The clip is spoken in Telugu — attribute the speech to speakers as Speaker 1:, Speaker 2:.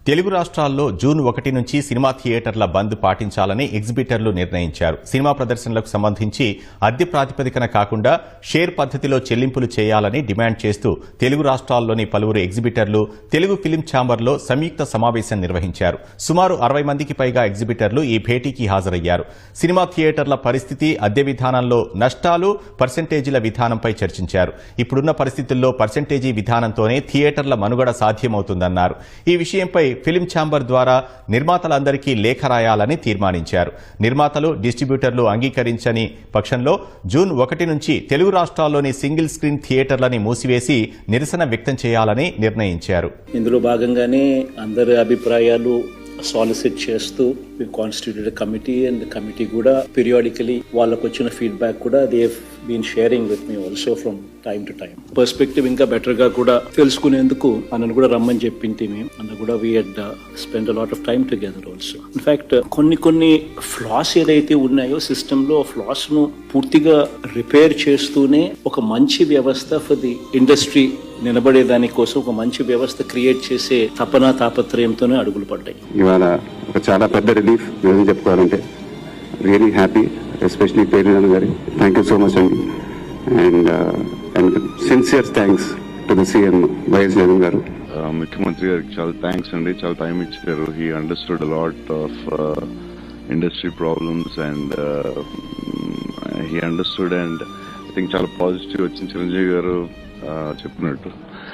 Speaker 1: తెలుగు రాష్ట్రాల్లో జూన్ 1 నుంచి సినిమా థియేటర్ల బంద్ పాటించాలని ఎగ్జిబిటర్లు నిర్ణయించారు. సినిమా ప్రదర్శనలకు సంబంధించి అద్దె ప్రాతిపదికన కాకుండా షేర్ పద్ధతిలో చెల్లింపులు చేయాలని డిమాండ్ చేస్తూ తెలుగు రాష్ట్రాల్లోని పలువురు ఎగ్జిబిటర్లు తెలుగు ఫిలిం ఛాంబర్లో సంయుక్త సమావేశం నిర్వహించారు. సుమారు 60 మందికి పైగా ఎగ్జిబిటర్లు ఈ భేటీకి హాజరయ్యారు. సినిమా థియేటర్ల పరిస్థితి, అద్దె విధానంలో నష్టాలు, పర్సెంటేజీల విధానంపై చర్చించారు. ఇప్పుడున్న పరిస్థితుల్లో పర్సెంటేజీ విధానంతోనే థియేటర్ల మనుగడ సాధ్యమవుతుందన్నారు. ఈ విషయంపై ఫిలిం ఛాంబర్ ద్వారా నిర్మాతలందరికీ లేఖ రాయాలని తీర్మానించారు. నిర్మాతలు, డిస్ట్రిబ్యూటర్లు అంగీకరించని పక్షంలో జూన్ 1 నుంచి తెలుగు రాష్ట్రాల్లోని సింగిల్ స్క్రీన్ థియేటర్లని మూసివేసి నిరసన వ్యక్తం చేయాలని నిర్ణయించారు.
Speaker 2: ఇందులో భాగంగానే అందరి అభిప్రాయాలు సాలిసిట్ చేస్తూ we constituted a committee and the committee కూడా periodically వాళ్ళకు వచ్చిన ఫీడ్బ్యాక్ కూడా they have been sharing with me also from time to time. Perspective ఇంకా బెటర్ గా కూడా తెలుసుకునేందుకు అన్నను కూడా రమ్మని చెప్పింది మేము. అన్న కూడా we had spent a lot of time together also. In fact కొన్ని ఫ్లాస్ ఏదైతే ఉన్నాయో సిస్టమ్ లో ఫ్లాస్ ను పూర్తిగా రిపేర్ చేస్తూనే ఒక మంచి వ్యవస్థ ఫర్ ది ఇండస్ట్రీ నిలబడేదాని కోసం ఒక మంచి వ్యవస్థ క్రియేట్ చేసే తాపత్రయంతోనే అడుగులు పడ్డాయి.
Speaker 3: ఇవాళ ఒక చాలా పెద్ద రిలీఫ్ నిజం చెప్పుకోవాలంటే రియలీ హ్యాపీ, ఎస్పెషలీ పేరు గారి థ్యాంక్ యూ సో మచ్ అండి. And sincere thanks to the CM YS Jagan గారు.
Speaker 4: ముఖ్యమంత్రి గారికి చాలా థ్యాంక్స్ అండి, చాలా టైం ఇచ్చారు. He understood lot of industry problems and he understood and I think చాలా పాజిటివ్ వచ్చింది చిరంజీవి గారు చెప్పినట్టు.